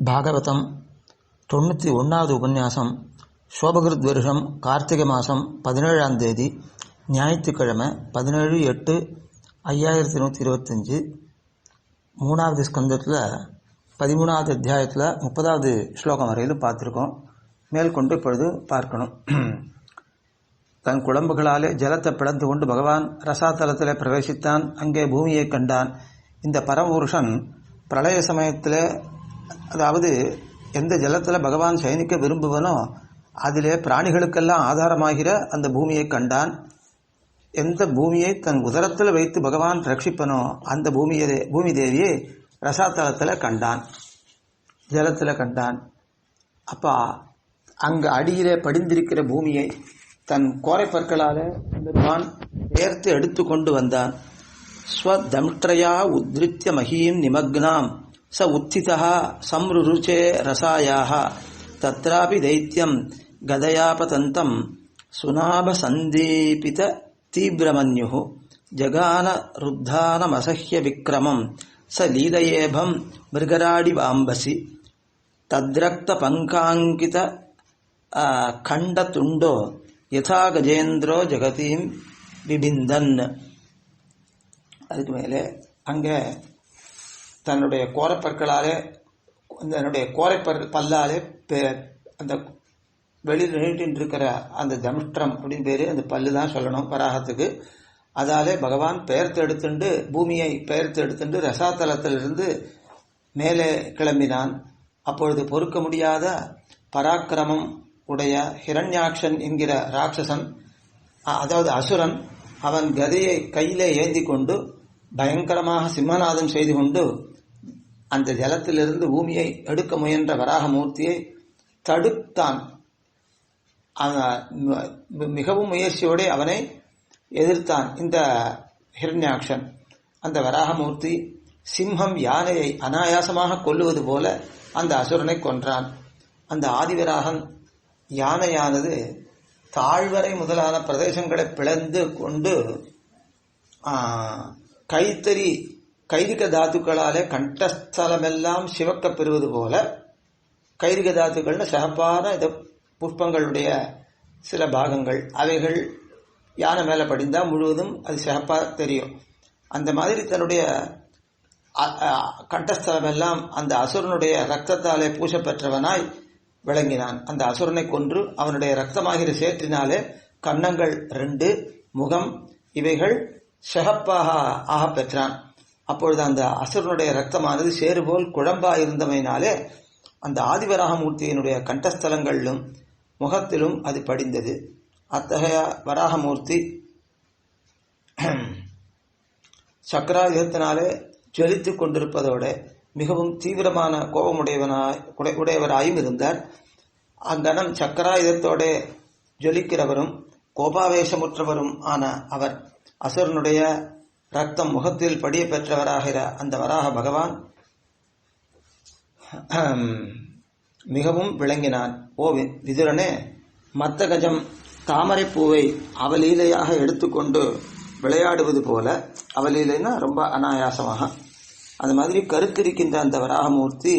பாகவதம் 91வது உபன்யாசம். சோபகிருத் வருஷம் கார்த்திகை மாதம் 17ஆம் தேதி ஞாயிற்றுக்கிழமை 17/8/5125 3வது ஸ்கந்தத்தில் 13வது அத்தியாயத்தில் 30வது ஸ்லோகம் வரையிலும் பார்த்துருக்கோம். மேற்கொண்டு இப்பொழுது பார்க்கணும். தன் குழம்புகளாலே ஜலத்தை பிளந்து கொண்டு பகவான் ரசாதலத்தில் பிரவேசித்தான். அங்கே பூமியை கண்டான். இந்த பரமபுருஷன் பிரளய சமயத்தில், அதாவது எந்த ஜலத்தில் பகவான் சயனிக்க விரும்புவனோ அதிலே பிராணிகளுக்கெல்லாம் ஆதாரமாகிற அந்த பூமியை கண்டான். எந்த பூமியை தன் உதரத்தில் வைத்து பகவான் ரட்சிப்பனோ அந்த பூமி தேவியை ரசாத்தலத்தில் கண்டான், ஜலத்தில் கண்டான். அப்போ அங்கு அடியிலே படிந்திருக்கிற பூமியை தன் கோரைப்பற்களால் பகவான் பெயர்த்து எடுத்து கொண்டு வந்தான். ஸ்வதம்ட்ரயா உத்ரித்ய மஹீம் நிமக்னாம் ச உத்திதா சம்ருருச்சே ரசாயாக தத்ராபி தைத்யம் கதயாபதந்தம் சுனாப சந்தீபித தீவிரமன்யு ஜகான ருத்தானமசஹ்ய விக்ரமம் ச லீலயேபம் மிருகராடி வாம்பசி தத்ரக்த பங்காங்கித கண்டதுண்டோ யதா கஜேந்திரோ ஜெகதீம் விபிந்தன். அதுக்கு மேலே அங்கே தன்னுடைய கோரப்பற்களாலே, தன்னுடைய பல்லாலே அந்த வெளியில் நீட்டின்னு இருக்கிற அந்த தம்ஷ்டம் அப்படின்னு பேர், அந்த பல்லு தான் சொல்லணும் வராகத்துக்கு. அதாலே பகவான் பெயர்த்து எடுத்துண்டு, பூமியை பெயர்த்து எடுத்துண்டு ரசாத்தலத்திலிருந்து மேலே கிளம்பினான். அப்பொழுது பொறுக்க முடியாத பராக்கிரமம் உடைய ஹிரண்யாக்ஷன் என்கிற ராட்சசன், அதாவது அசுரன், அவன் கதையை கையிலே ஏந்தி கொண்டு பயங்கரமாக சிம்மநாதம் செய்து கொண்டு அந்த ஜலத்திலிருந்து பூமியை எடுக்க முயன்ற வராகமூர்த்தியை தடுத்தான். மிகவும் முயற்சியோடு அவனை எதிர்த்தான் இந்த ஹிரண்யாக்ஷன். அந்த வராகமூர்த்தி சிம்ஹம் யானையை அனாயாசமாக கொல்லுவது போல அந்த அசுரனை கொன்றான். அந்த ஆதிவராகன் யானையானது தாழ்வரை முதலான பிரதேசங்களை பிளந்து கொண்டு கைரிக தாத்துக்களாலே கண்டஸ்தலமெல்லாம் சிவக்க பெறுவது போல, கைரிக தாத்துக்கள்னு சிகப்பான புஷ்பங்களுடைய சில பாகங்கள், அவைகள் யானை மேலே படிந்தால் முழுவதும் அது சிகப்பாக தெரியும். அந்த மாதிரி தன்னுடைய கண்டஸ்தலமெல்லாம் அந்த அசுரனுடைய இரத்தத்தாலே பூசப்பெற்றவனாய் விளங்கினான். அந்த அசுரனை கொன்று அவனுடைய இரத்தமாகிற சேற்றினாலே கன்னங்கள் 2, முகம் இவைகள் சிகப்பாக ஆக பெற்றான். அப்பொழுது அந்த அசுரனுடைய இரத்தமானது சேறுபோல் குழம்பாயிருந்தமையினாலே அந்த ஆதிவராகமூர்த்தியினுடைய கண்டஸ்தலங்களிலும் முகத்திலும் அது படிந்தது. அத்தகைய வராகமூர்த்தி சக்கராயுதத்தினாலே ஜொலித்து கொண்டிருப்பதோடு மிகவும் தீவிரமான கோபமுடையவராயும் இருந்தார். அங்கனம் சக்கராயுதத்தோட ஜொலிக்கிறவரும் கோபாவேசமுற்றவரும் ஆன அவர் அசுரனுடைய ரத்தம் முகத்தில் படிய பெற்றவராகிற அந்த வராக பகவான் மிகவும் விளங்கினான். ஓ விதுரனே, மத்த கஜம் தாமரை பூவை அவலீலையாக எடுத்துக்கொண்டு விளையாடுவது போல, அவலீலைன்னா ரொம்ப அனாயாசமாக, அந்த மாதிரி கருத்திருக்கின்ற அந்த வராகமூர்த்தி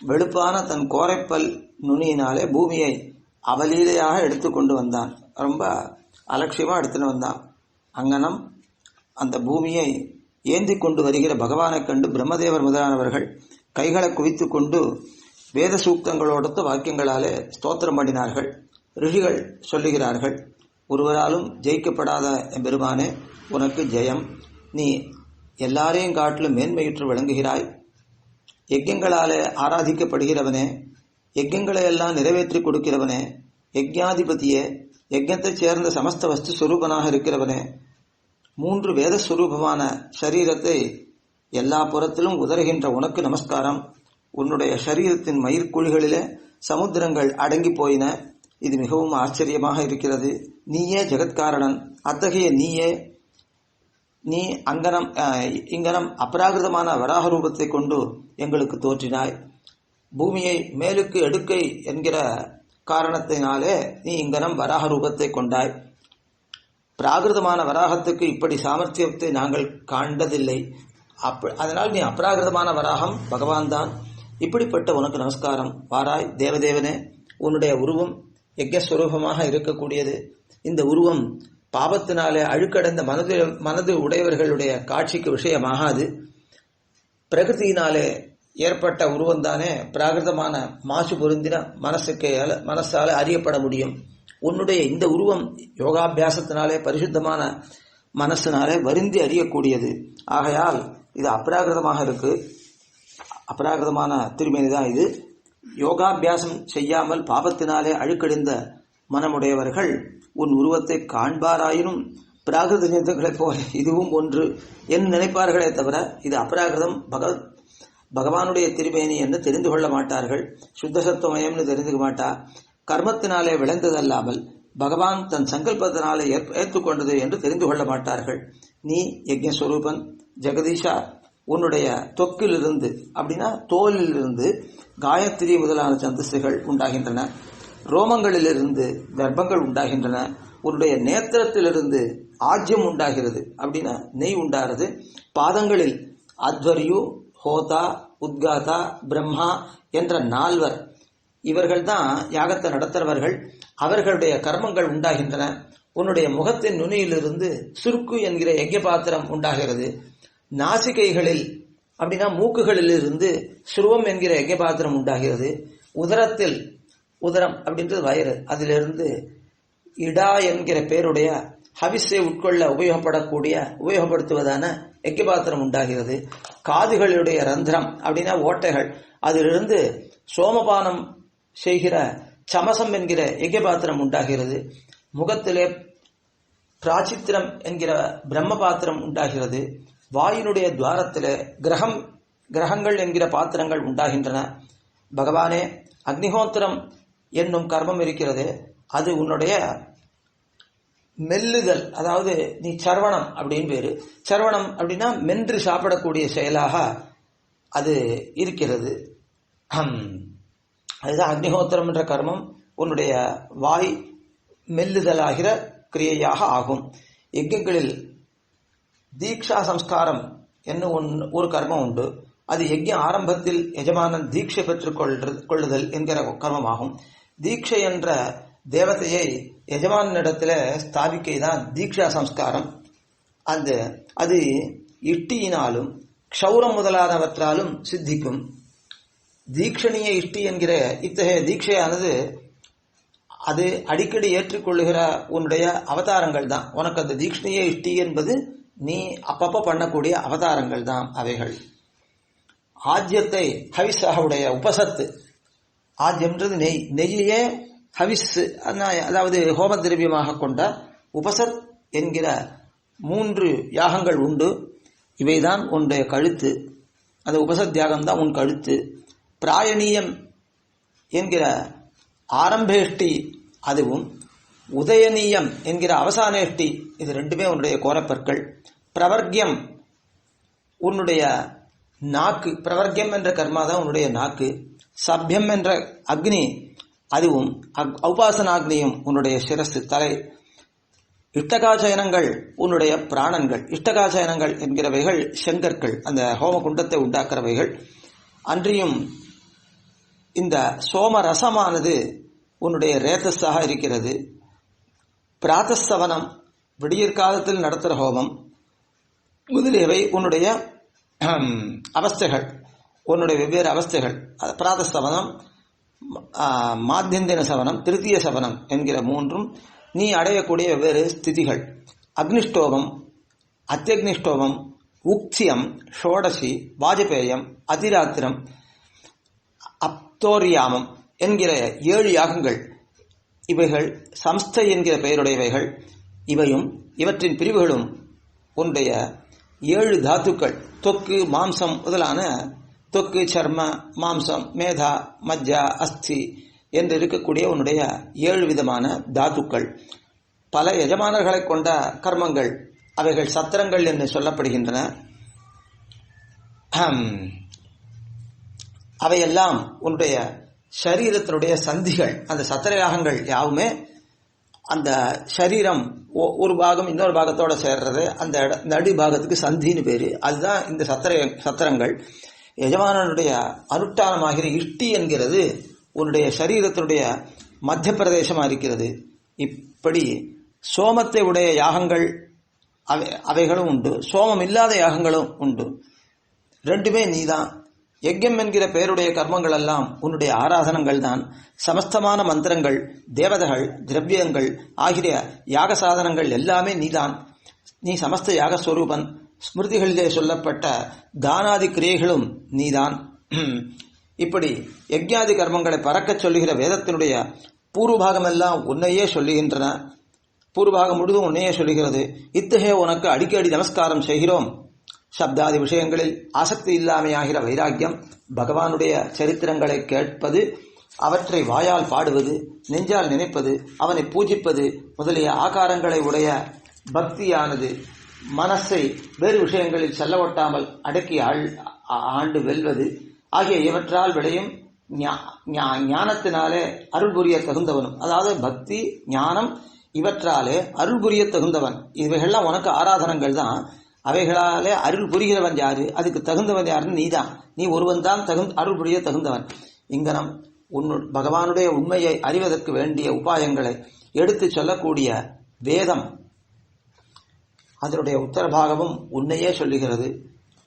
வெளுப்பான தன் கோரைப்பல் நுனியினாலே பூமியை அவலீலையாக எடுத்துக்கொண்டு வந்தான். ரொம்ப அலட்சியமாக எடுத்துன்னு வந்தான். அங்கனம் அந்த பூமியை ஏந்தி கொண்டு வருகிற பகவானை கண்டு பிரம்மதேவர் முதலானவர்கள் கைகளை குவித்து கொண்டு வேத சூக்தங்களோடத்த வாக்கியங்களாலே ஸ்தோத்திரம் பண்ணினார்கள். ரிஷிகள் சொல்லுகிறார்கள், ஒருவராலும் ஜெயிக்கப்படாத பெருமானே, உனக்கு ஜெயம். நீ எல்லாரையும் காட்டிலும் மேன்மையுற்று விளங்குகிறாய். யஜ்யங்களாலே ஆராதிக்கப்படுகிறவனே, யஜ்யங்களை எல்லாம் நிறைவேற்றி கொடுக்கிறவனே, யஜ்யாதிபதியே, யஜ்யத்தைச் சேர்ந்த சமஸ்த வஸ்து ஸ்வரூபனாக இருக்கிறவனே, 3 வேத ஸ்வரூபமான சரீரத்தை எல்லா புறத்திலும் உதறுகின்ற உனக்கு நமஸ்காரம். உன்னுடைய சரீரத்தின் மயிர்குழிகளிலே சமுத்திரங்கள் அடங்கி போயின. இது மிகவும் ஆச்சரியமாக இருக்கிறது. நீயே ஜெகத்காரணன். அத்தகைய நீ இங்கனம் அபராகிருதமான வராக ரூபத்தை கொண்டு எங்களுக்கு தோற்றினாய். பூமியை மேலுக்கு எடுக்கை என்கிற காரணத்தினாலே நீ இங்கனம் வராக ரூபத்தை கொண்டாய். பிராகிருதமான வராகத்துக்கு இப்படி சாமர்த்தியத்தை நாங்கள் காண்டதில்லை. அதனால் நீ அப்ராகிருதமான வராகம் பகவான் தான். இப்படிப்பட்ட உனக்கு நமஸ்காரம். வாராய் தேவதேவனே, உன்னுடைய உருவம் யஜ்ஞஸ்வரூபமாக இருக்கக்கூடியது. இந்த உருவம் பாபத்தினாலே அழுக்கடைந்த மனது உடையவர்களுடைய காட்சிக்கு விஷயமாகாது. பிரகிருதியினாலே ஏற்பட்ட உருவம்தானே பிராகிருதமான மாசு பொருந்தின மனசால அறியப்பட முடியும். உன்னுடைய இந்த உருவம் யோகாபியாசத்தினாலே பரிசுத்தமான மனசினாலே வருந்தி அறியக்கூடியது. ஆகையால் இது அப்ராகிருதமாக இருக்கு. அப்ராகிருதமான திருமேனிதான் இது. யோகாபியாசம் செய்யாமல் பாபத்தினாலே அழுக்கடைந்த மனமுடையவர்கள் உன் உருவத்தை காண்பாராயினும் பிராகிருத சிந்தங்களைப் போல இதுவும் ஒன்று என்று நினைப்பார்களே தவிர இது அப்ராகிருதம் பகவானுடைய திருமேனி என்று தெரிந்து கொள்ள மாட்டார்கள். சுத்த சத்துவமயம்னு தெரிந்துக்க மாட்டா. கர்மத்தினாலே விளைந்ததல்லாமல் பகவான் தன் சங்கல்பத்தினாலே ஏற்றுக்கொண்டது என்று தெரிந்து கொள்ள மாட்டார்கள். நீ யஜ்ஞஸ்வரூபன் ஜெகதீஷா, உன்னுடைய தொக்கிலிருந்து அப்படின்னா தோலிலிருந்து காயத்ரி முதலான சந்தஸ்துகள் உண்டாகின்றன. ரோமங்களிலிருந்து கர்ப்பங்கள் உண்டாகின்றன. உன்னுடைய நேத்திரத்திலிருந்து ஆஜ்யம் உண்டாகிறது அப்படின்னா நெய் உண்டாகிறது. பாதங்களில் அத்வரியு, ஹோதா, உத்காதா, பிரம்மா என்ற 4 இவர்கள் தான் யாகத்தை நடத்துறவர்கள். அவர்களுடைய கர்மங்கள் உண்டாகின்றன. உன்னுடைய முகத்தின் நுனியிலிருந்து சுருக்கு என்கிற யஜ்ஞ பாத்திரம் உண்டாகிறது. நாசிகைகளில் அப்படின்னா மூக்குகளில் இருந்து சுருவம் என்கிற யஜ்ஞ பாத்திரம் உண்டாகிறது. உதரத்தில், உதரம் அப்படின்றது வயிறு, அதிலிருந்து இடா என்கிற பேருடைய ஹவிஸை உட்கொள்ள உபயோகப்படுத்துவதான யஜ்ஞ பாத்திரம் உண்டாகிறது. காதுகளுடைய ரந்திரம் அப்படின்னா ஓட்டைகள், அதிலிருந்து சோமபானம் செய்கிற சமசம் என்கிற யஜ்ஞ பாத்திரம் உண்டாகிறது. முகத்திலே பிராச்சித்திரம் என்கிற பிரம்ம பாத்திரம் உண்டாகிறது. வாயினுடைய துவாரத்திலே கிரகங்கள் என்கிற பாத்திரங்கள் உண்டாகின்றன. பகவானே, அக்னிஹோத்திரம் என்னும் கர்மம் இருக்கிறது. அது உன்னுடைய மெல்லுதல், அதாவது நீ சர்வணம் அப்படின்னு பேரு. சர்வணம் அப்படின்னா மென்று சாப்பிடக்கூடிய செயலாக அது இருக்கிறது. அதுதான் அக்னிஹோத்திரம் என்ற கர்மம் உன்னுடைய வாய் மெல்லுதலாகிற கிரியையாக ஆகும். யஜ்ஞங்களில் தீக்ஷா சம்ஸ்காரம் என்னும் ஒரு கர்மம் உண்டு. அது யஜ்ஞ ஆரம்பத்தில் எஜமானன் தீட்சை பெற்றுக் கொள்ளுதல் என்கிற கர்மமாகும். தீட்சை என்ற தேவதையை எஜமானிடத்தில் ஸ்தாபிக்கைதான் தீக்ஷா சம்ஸ்காரம். அது இஷ்டியினாலும் க்ஷௌரம் முதலானவற்றாலும் சித்திக்கும். தீக்ஷணிய இஷ்டி என்கிற இத்தகைய தீட்சையானது அது அடிக்கடி ஏற்றுக்கொள்ளுகிற உன்னுடைய அவதாரங்கள் தான். உனக்கு அந்த தீக்ஷணிய இஷ்டி என்பது நீ அப்பப்ப பண்ணக்கூடிய அவதாரங்கள் தான் அவைகள். ஆஜ்யத்தை ஹவிஸாக உடைய உபசத்து, ஆஜ்யம்ன்றது நெய், நெய்யிலேயே ஹவிஸ் அதாவது ஹோம திரவியமாக கொண்ட உபசத் என்கிற 3 யாகங்கள் உண்டு. இவைதான் உன்னுடைய கழுத்து. அந்த உபசத் யாகம் தான் உன் கழுத்து. பிராயணீயம் என்கிற ஆரம்பேஷ்டி அதுவும், உதயநீயம் என்கிற அவசானேஷ்டி இது 2மே உன்னுடைய கோரப்பற்கள். பிரவர்க்கியம் உன்னுடைய நாக்கு, பிரவர்க்கியம் என்ற கர்மா தான் உன்னுடைய நாக்கு. சப்யம் என்ற அக்னி அதுவும், உபாசனாக்னியும் உன்னுடைய சிரசு தலை. இஷ்டகாச்சயனங்கள் உன்னுடைய பிராணன்கள். இஷ்டகாச்சயனங்கள் என்கிறவைகள் செங்கற்கள், அந்த ஹோமகுண்டத்தை உண்டாக்குறவைகள். அன்றியும் இந்த சோமரசமானது உன்னுடைய ரேதஸாக இருக்கிறது. பிராத்தஸ்தவனம் விடியற்காலத்தில் நடத்துகிற ஹோமம் முதலியவை உன்னுடைய அவஸ்தைகள், உன்னுடைய வெவ்வேறு அவஸ்தைகள். பிராத்தஸ்தவனம், மாத்தியந்தின சவனம், திருத்திய சவனம் என்கிற 3ம் நீ அடையக்கூடிய வெவ்வேறு ஸ்திதிகள். அக்னிஷ்டோமம், அத்தியக்னிஷ்டோமம், உக்தியம், ஷோடசி, வாஜபேயம், அதிராத்திரம், அப்தோரியாமம் என்கிற 7 யாகங்கள். இவைகள் சம்ஸ்தை என்கிற பெயருடையவைகள். இவையும் இவற்றின் பிரிவுகளும் உன்னுடைய 7 தாத்துக்கள், தொக்கு, மாம்சம் முதலான தொக்கு, சர்ம, மாம்சம், மேதா, மஜ்ஜா, அஸ்தி என்று இருக்கக்கூடிய உன்னுடைய 7 விதமான தாத்துக்கள். பல எஜமானர்களை கொண்ட கர்மங்கள், அவைகள் சத்திரங்கள் என்று சொல்லப்படுகின்றன. அவையெல்லாம் உன்னுடைய சரீரத்தினுடைய சந்திகள். அந்த சத்திரயாகங்கள் யாவுமே அந்த சரீரம் ஒரு பாகம் இன்னொரு பாகத்தோட சேர்றது, அந்த நடு பாகத்துக்கு சந்தின்னு பேரு. அதுதான் இந்த சத்திரங்கள். எஜமானனுடைய அனுஷ்டானமாகிற இஷ்டி என்கிறது உன்னுடைய சரீரத்தினுடைய மத்திய பிரதேசமாக இருக்கிறது. இப்படி சோமத்தை உடைய யாகங்கள் அவைகளும் உண்டு, சோமம் இல்லாத யாகங்களும் உண்டு. ரெண்டுமே நீதான். யஜ்யம் என்கிற பெயருடைய கர்மங்கள் எல்லாம் உன்னுடைய ஆராதனங்கள் தான். சமஸ்தமான மந்திரங்கள், தேவதைகள், திரவியங்கள் ஆகிய யாக சாதனங்கள் எல்லாமே நீதான். நீ சமஸ்த யாகஸ்வரூபன். ஸ்மிருதிகளிலே சொல்லப்பட்ட தானாதி கிரியைகளும் நீதான். இப்படி யஜ்யாதி கர்மங்களை பறக்கச் சொல்லுகிற வேதத்தினுடைய பூர்வபாகமெல்லாம் உன்னையே சொல்லுகின்றன. பூர்வபாகம் முழுதும் உன்னையே சொல்லுகிறது. இத்தகைய உனக்கு அடிக்கடி நமஸ்காரம் செய்கிறோம். சப்தாதி விஷயங்களில் ஆசக்தி இல்லாமையாகிற வைராக்கியம், பகவானுடைய சரித்திரங்களை கேட்பது, அவற்றை வாயால் பாடுவது, நெஞ்சால் நினைப்பது, அவனை பூஜிப்பது முதலிய ஆகாரங்களை உடைய பக்தியானது மனசை வேறு விஷயங்களில் செல்ல ஒட்டாமல் அடக்கி ஆண்டு வெல்வது ஆகிய இவற்றால் விளையும் ஞானத்தினாலே அருள் புரிய தகுந்தவனும். அதாவது பக்தி, ஞானம் இவற்றாலே அருள் புரிய தகுந்தவன். இவைகள்லாம் உனக்கு ஆராதனங்கள் தான். அவைகளாலே அருள் புரிகிறவன் யாரு? அதுக்கு தகுந்தவன் யாருன்னு நீதான். நீ ஒருவன் தான் அருள் புரிய தகுந்தவன். இங்கனம் பகவானுடைய உண்மையை அறிவதற்கு வேண்டிய உபாயங்களை எடுத்து சொல்லக்கூடிய வேதம் அதனுடைய உத்தரபாகமும் உன்னையே சொல்லுகிறது.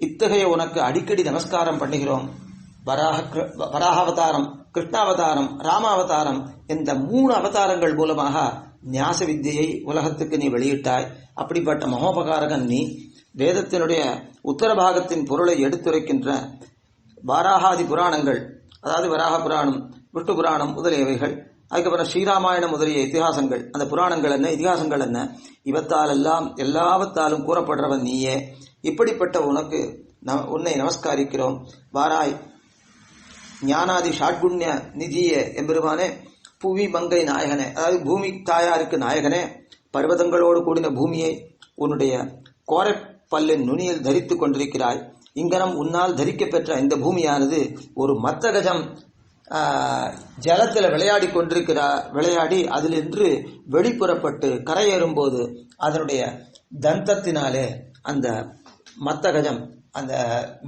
இத்தகைய உனக்கு அடிக்கடி நமஸ்காரம் பண்ணுகிறோம். வராகாவதாரம், கிருஷ்ணாவதாரம், ராமாவதாரம் என்ற 3 அவதாரங்கள் மூலமாக ஞாச வித்தியை உலகத்துக்கு நீ வெளியிட்டாய். அப்படிப்பட்ட மகோபகாரகன் நீ. வேதத்தினுடைய உத்தரபாகத்தின் பொருளை எடுத்துரைக்கின்ற வாராகாதி புராணங்கள், அதாவது வராக புராணம், விஷ்ணு புராணம் முதலியவைகள், அதுக்கப்புறம் ஸ்ரீராமாயணம் முதலிய இத்திஹாசங்கள், அந்த புராணங்கள் என்ன, இதிகாசங்கள் என்ன, இவத்தாலெல்லாம் எல்லாவத்தாலும் கூறப்படுறவன் நீயே. இப்படிப்பட்ட உனக்கு உன்னை நமஸ்காரிக்கிறோம். வாராய் ஞானாதி ஷாட்குண்ய நிதியே எம்பெருமானே, புவி மங்கை நாயகனே, அதாவது பூமி தாயாருக்கு நாயகனே, பர்வதங்களோடு கூடின பூமியை உன்னுடைய கோரைப்பல்லின் நுனியில் தரித்து கொண்டிருக்கிறாய். இங்கனம் உன்னால் தரிக்கப்பெற்ற இந்த பூமியானது ஒரு மத்தகஜம் ஜலத்தில் விளையாடி அதிலின்று வெளிப்புறப்பட்டு கரையேறும்போது அதனுடைய தந்தத்தினாலே அந்த மத்தகஜம், அந்த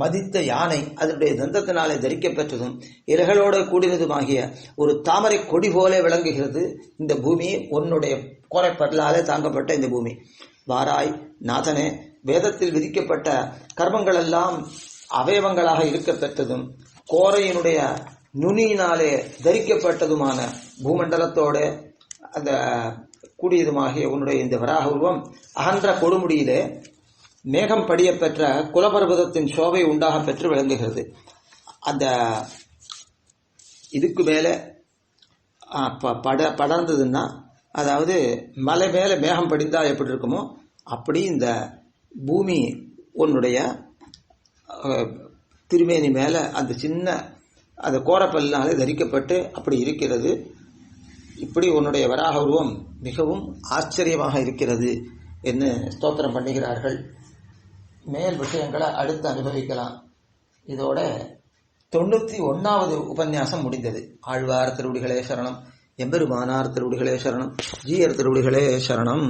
மதித்த யானை அதனுடைய தந்தத்தினாலே தரிக்கப்பெற்றதும் இலைகளோடு கூடினதுமாகிய ஒரு தாமரை கொடி போல விளங்குகிறது இந்த பூமி, உன்னுடைய கோரைப்பல்லாலே தாங்கப்பட்ட இந்த பூமி. வாராய் நாதனே, வேதத்தில் விதிக்கப்பட்ட கர்மங்கள் எல்லாம் அவயவங்களாக இருக்க பெற்றதும் கோரையினுடைய நுனியினாலே தரிக்கப்பட்டதுமான பூமண்டலத்தோட அந்த கூடியதுமாகிய உன்னுடைய இந்த வராக உருவம் அகன்ற கொடுமுடியிலே மேகம் படிய பெற்ற குலபர்வதத்தின் சோபை உண்டாக பெற்று விளங்குகிறது. அந்த இதுக்கு மேலே படர்ந்ததுன்னா, அதாவது மலை மேலே மேகம் படிந்தா எப்படி இருக்குமோ அப்படி இந்த பூமி உன்னுடைய திருமேனி மேலே அந்த சின்ன அந்த கோரப்பல்லினாலே தரிக்கப்பட்டு அப்படி இருக்கிறது. இப்படி உன்னுடைய வராக உருவம் மிகவும் ஆச்சரியமாக இருக்கிறது என்று ஸ்தோத்திரம் பண்ணுகிறார்கள். மேல் விஷயங்களை அடுத்து அனுபவிக்கலாம். இதோட 91வது உபன்யாசம் முடிந்தது. ஆழ்வார் திருவடிகளே சரணம், எம்பெருமானார் திருவடிகளே சரணம், ஜீயர் திருவடிகளே சரணம்.